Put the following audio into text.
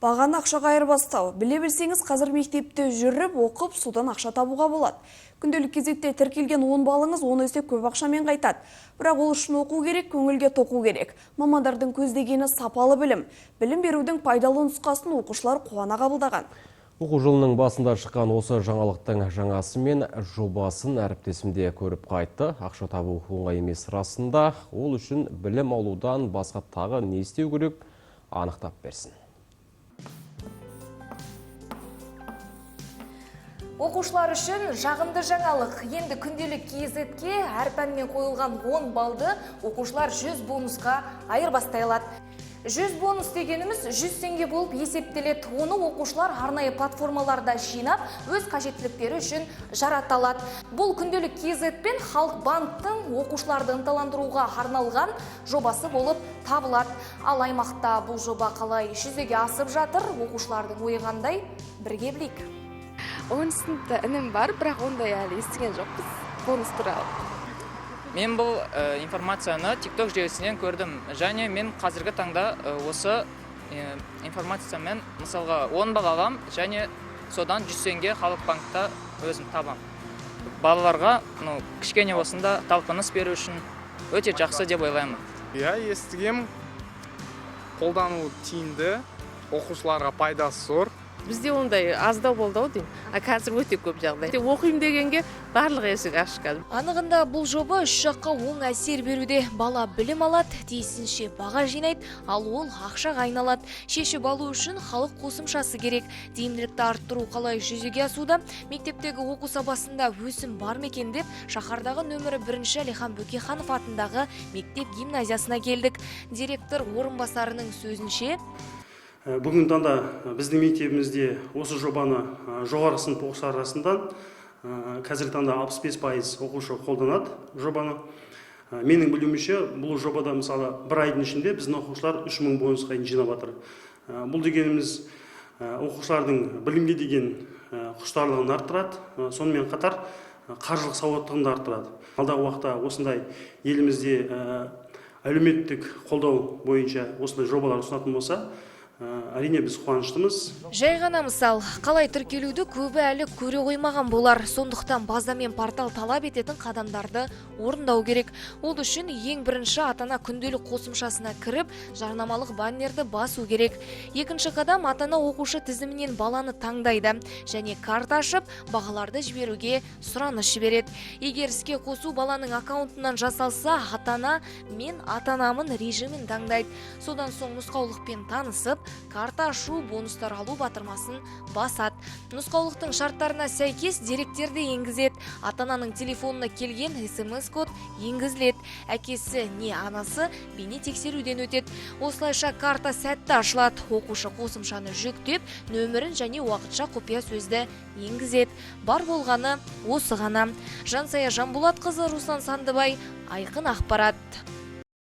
Бағаны ақшаға айырбастау. Біле білсеңіз, қазір мектепте жүріп, оқып, судан ақша табуға болады. Күнделік кезекте тіркелген 10 балыңыз 10 есе көп ақшамен қайтады. Бірақ ол үшін оқу керек, көңілге тоқу керек. Мамандардың көздегені сапалы білім. Білім берудің пайдалы нұсқасын оқушылар қуана қабылдаған. Оқу жылының басында шыққан осы жаңалықтың жаңасы мен жобасын әріптесімде көріп қайтты. Ақша табу оңай емес расында. Ол үшін білім алудан басқа тағы не істеу керек анықтап берсін. Оқушылар үшін жағымды жаңалық. Енді күнделік KZ-ке әр пәннен қойылған 10 балды оқушылар 100 бонусқа айырбастай алады. 100 бонус дегеніміз 100 теңге болып есептеледі. Оны оқушылар арнайы платформаларда жинап, өз қажеттіліктері үшін жарата алады. Бұл күнделік KZ пен Халық банктың оқушыларды ынталандыруға арналған жобасы болып табылады. Ал аймақта бұл жоба қалай жүзеге асып жатыр, оқушылардың ойы қандай, бірге білейік. 10 сыныпта інім бар, бірақ ондай әлі естіген жоқпыз бонус туралы. Мен бұл информацияны TikTok желісінен көрдім. Және мен қазіргі таңда осы информациямен мысалға 10 бал алам, және содан 100 теңге Халық банкта өзім табам. Балаларға кішкене осында талпыныс беру үшін өте жақсы деп ойлаймын. Естігем, қолдану тиімді, оқушыларға пайдасы зор. Бізде ондай аздау болды деймін. Қазір өте көп жағдай. Оқимын дегенге барлық есік ашық. Анығында бұл жоба үш жаққа оң әсер беруде. Бала білім алады, тиісінше баға жинайды, ал ол ақшаға айналады. Шешіп алу үшін халық қосымшасы керек. Тиімділікті арттыру қалай жүзеге асуда? Мектептегі оқу сапасында өсім бар ма екен деп, шаһардағы нөмірі 1-ші Әлихан Бөкейханов атындағы мектеп гимназиясына келдік. Директор орынбасарының сөзінше, бүгінгі таңда біздің мектебімізде осы жобаны жоғары сынып оқушылар арасында қазіргі таңда 65% оқушы қолданады жобаны. Менің білуімше, бұл жобада мысалы бір айдың ішінде біздің оқушылар 3000 бонусқа жинап жатыр. Бұл дегеніміз оқушылардың білімге деген құштарлығын арттырады, сонымен қатар қаржылық сауаттылығын да арттырады. Алдағы уақытта осындай елімізде әлеуметтік қолдау бойынша осындай жобалар ұсынатын болса, әрине біз қуаныштымыз. Жай ғана мысал, қалай тіркелуді көбі әлі көре қоймаған болар. Сондықтан база мен портал талап ететін қадамдарды орындау керек. Ол үшін ең бірінші атана күнделік қосымшасына кіріп, жарнамалық баннерді басу керек. Екінші қадам атана оқушы тізімінен баланы таңдайды және карта ашып, бағаларды жіберуге сұраныс жібереді. Егер іске қосу баланың аккаунтынан жасалса, атана мен атанамын режимін таңдайды. Содан соң нұсқаулықпен танысып, карта ашу, бонустар алу батырмасын басады. Нұсқаулықтың шарттарына сәйкес деректерді енгізеді. Ата-ананың телефонына келген SMS-код енгізіледі. Әкесі не анасы бейне тексеруден өтеді. Осылайша карта сәтті ашылады. Оқушы қосымшаны жүктеп, нөмірін және уақытша құпия сөзді енгізеді. Бар болғаны осы ғана. Жансая Жанболатқызы, Руслан Сандыбай, Айқын ақпарат.